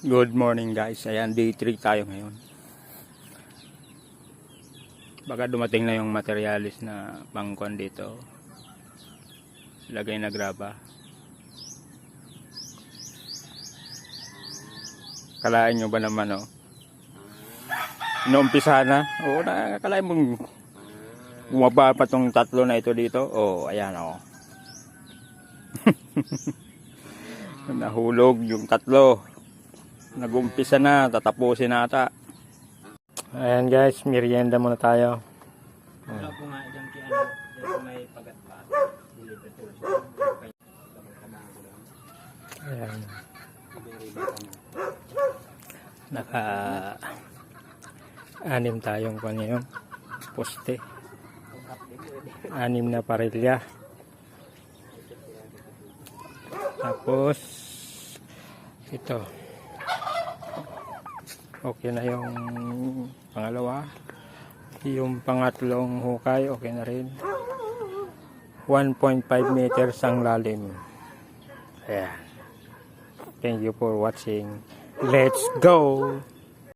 Good morning guys, ayan day 3 tayo ngayon. Baka dumating na yung materialis na pangkon dito. Lagay na graba. Kalain nyo ba naman oh? Inuumpisa na. Oo, nakakalain mong bumaba pa tong tatlo na ito dito. Oh, ayan oh. Nahulog yung tatlo. Nag-umpisa na, tatapusin na ata. Ayan guys, merienda muna tayo. Wala po nga dyan kaya dito may pagat pa. Ayan. Naka-anim tayong kanyo. Poste. 6 na parilya. Tapos ito. Okay na yung pangalawa. Yung pangatlong hukay, okay na rin. 1.5 meters ang lalim. Ayan. Thank you for watching. Let's go!